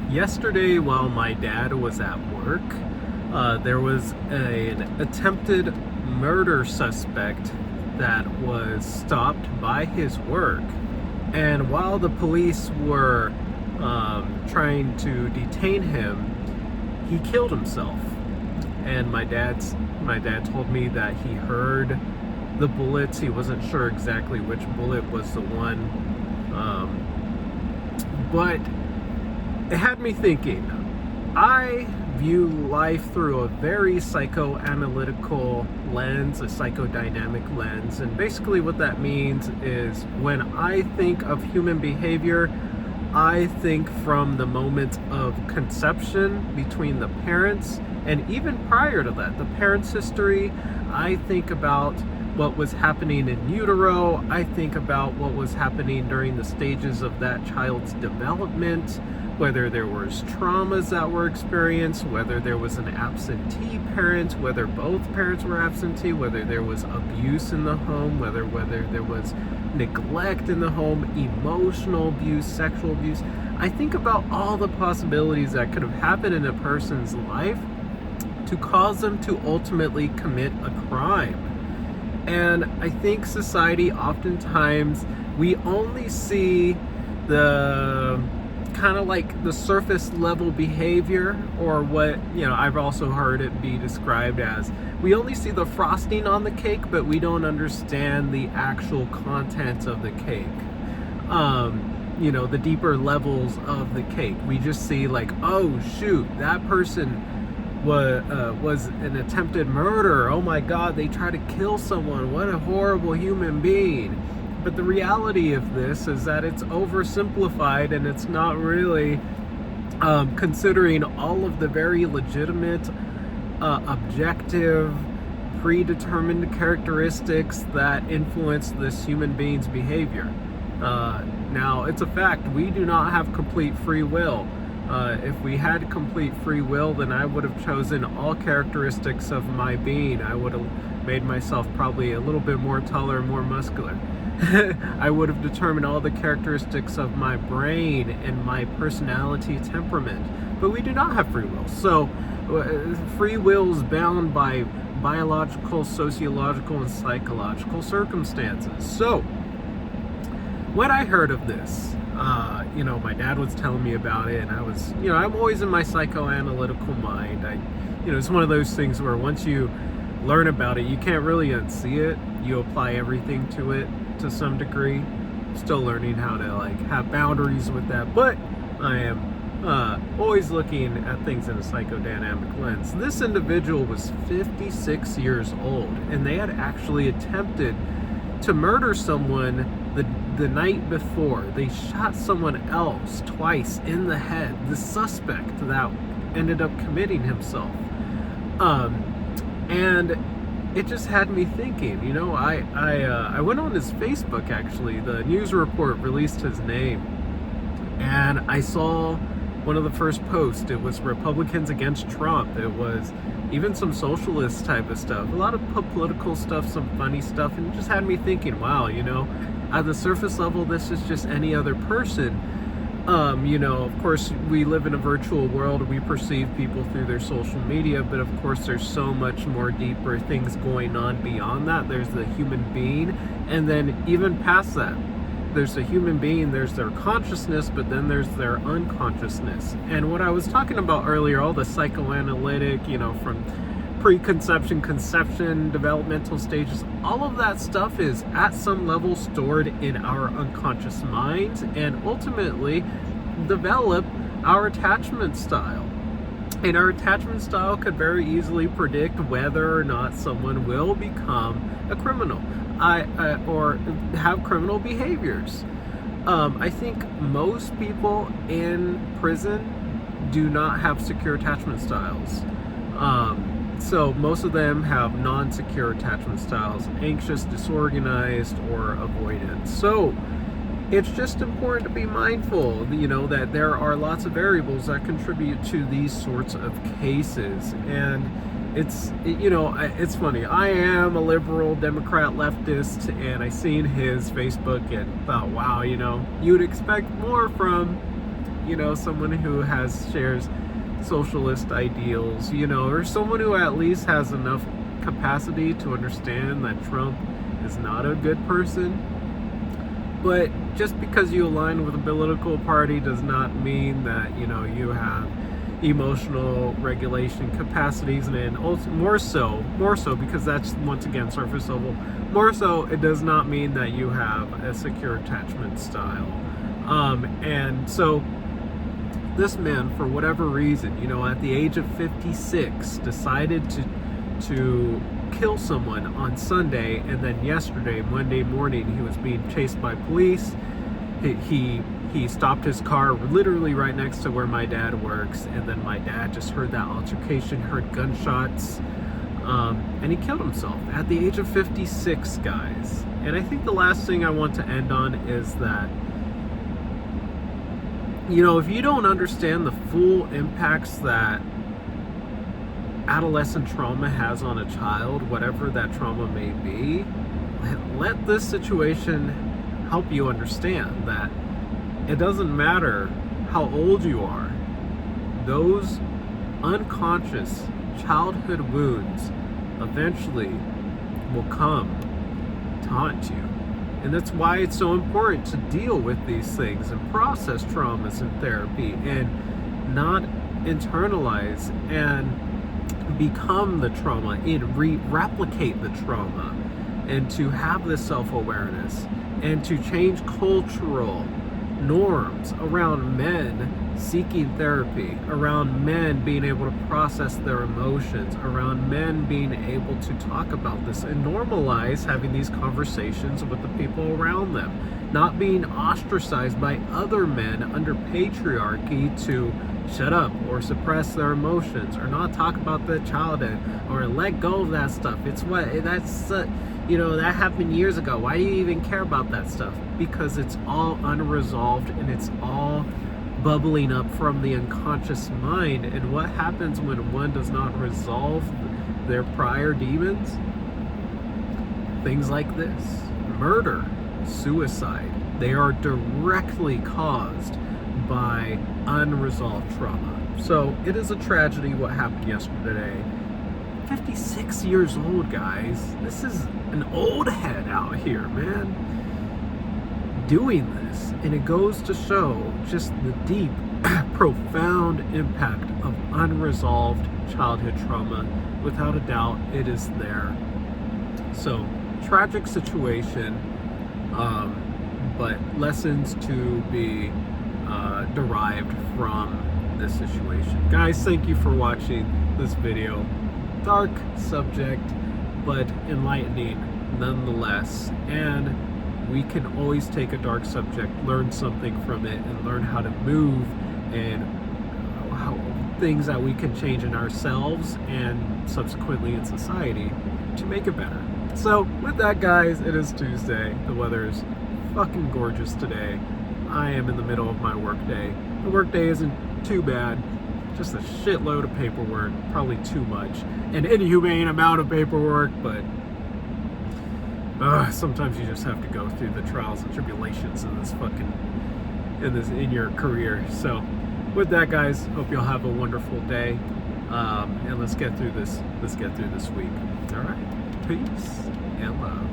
Yesterday, while my dad was at work, there was an attempted murder suspect that was stopped by his work. And while the police were trying to detain him, he killed himself. And my dad told me that he heard the bullets. He wasn't sure exactly which bullet was the one, but it had me thinking. I view life through a very psychoanalytical lens, a psychodynamic lens. And basically, what that means is when I think of human behavior, I think from the moment of conception between the parents, and even prior to that, the parents' history. I think about what was happening in utero. I think about what was happening during the stages of that child's development, whether there was traumas that were experienced, whether there was an absentee parent, whether both parents were absentee, whether there was abuse in the home, whether there was neglect in the home, emotional abuse, sexual abuse. I think about all the possibilities that could have happened in a person's life to cause them to ultimately commit a crime. And I think society oftentimes, we only see the kind of like the surface level behavior, or what, I've also heard it be described as, we only see the frosting on the cake, but we don't understand the actual content of the cake. The deeper levels of the cake. We just see like, oh shoot, that person was an attempted murder. Oh my God, they tried to kill someone. What a horrible human being. But the reality of this is that it's oversimplified, and it's not really considering all of the very legitimate, objective, predetermined characteristics that influence this human being's behavior. Now, it's a fact, we do not have complete free will. If we had complete free will, then I would have chosen all characteristics of my being. I would have made myself probably a little bit more taller, more muscular. I would have determined all the characteristics of my brain and my personality, temperament. But we do not have free will. So free will is bound by biological, sociological, and psychological circumstances. So when I heard of this, my dad was telling me about it, and I was, I'm always in my psychoanalytical mind. It's one of those things where once you learn about it, you can't really unsee it. You apply everything to it to some degree. Still learning how to have boundaries with that, but I am always looking at things in a psychodynamic lens. This individual was 56 years old, and they had actually attempted to murder someone the night before. They shot someone else twice in the head, the suspect that ended up committing himself. And it just had me thinking, I went on his Facebook, actually. The news report released his name, and I saw one of the first posts. It was Republicans against Trump. It was even some socialist type of stuff, a lot of political stuff, some funny stuff, and it just had me thinking, wow, at the surface level, this is just any other person. Of course, we live in a virtual world. We perceive people through their social media, but of course, there's so much more deeper things going on beyond that. There's the human being, and then even past that, there's the human being, there's their consciousness, but then there's their unconsciousness. And what I was talking about earlier, all the psychoanalytic, from preconception, conception, developmental stages, all of that stuff is at some level stored in our unconscious minds, and ultimately develop our attachment style. And our attachment style could very easily predict whether or not someone will become a criminal, or have criminal behaviors. I think most people in prison do not have secure attachment styles. So most of them have non-secure attachment styles, anxious, disorganized, or avoidant. So it's just important to be mindful, that there are lots of variables that contribute to these sorts of cases. And it's funny. I am a liberal Democrat leftist, and I seen his Facebook and thought, wow, you'd expect more from, you know, someone who shares socialist ideals, you know, or someone who at least has enough capacity to understand that Trump is not a good person. But just because you align with a political party does not mean that, you know, you have emotional regulation capacities, and also more so because that's once again surface level. More so, it does not mean that you have a secure attachment style. And so this man, for whatever reason, you know, at the age of 56, decided to kill someone on Sunday, and then yesterday, Monday morning, he was being chased by police. He stopped his car literally right next to where my dad works, and then my dad just heard that altercation, heard gunshots, and he killed himself at the age of 56, guys. And I think the last thing I want to end on is that, you know, if you don't understand the full impacts that adolescent trauma has on a child, whatever that trauma may be, let this situation help you understand that it doesn't matter how old you are. Those unconscious childhood wounds eventually will come to haunt you. And that's why it's so important to deal with these things and process traumas in therapy and not internalize and become the trauma and replicate the trauma, and to have this self-awareness and to change cultural norms around men seeking therapy, around men being able to process their emotions, around men being able to talk about this and normalize having these conversations with the people around them, not being ostracized by other men under patriarchy to shut up or suppress their emotions or not talk about their childhood or let go of that stuff. You know, that happened years ago. Why do you even care about that stuff? Because it's all unresolved and it's all bubbling up from the unconscious mind. And what happens when one does not resolve their prior demons? Things like this: murder, suicide. They are directly caused by unresolved trauma. So it is a tragedy what happened yesterday. 56 years old, guys. This is an old head out here, man, doing this. And it goes to show just the deep, profound impact of unresolved childhood trauma. Without a doubt, it is there. So, tragic situation, but lessons to be derived from this situation. Guys, thank you for watching this video. Dark subject, but enlightening nonetheless. And we can always take a dark subject, learn something from it, and learn how to move and how things that we can change in ourselves and subsequently in society to make it better. So with that, guys, it is Tuesday. The weather is fucking gorgeous today. I am in the middle of my workday. The workday isn't too bad. Just a shitload of paperwork, probably too much, an inhumane amount of paperwork, but sometimes you just have to go through the trials and tribulations in your career. So with that, guys, hope you'll have a wonderful day, and let's get through this week. All right, peace and love.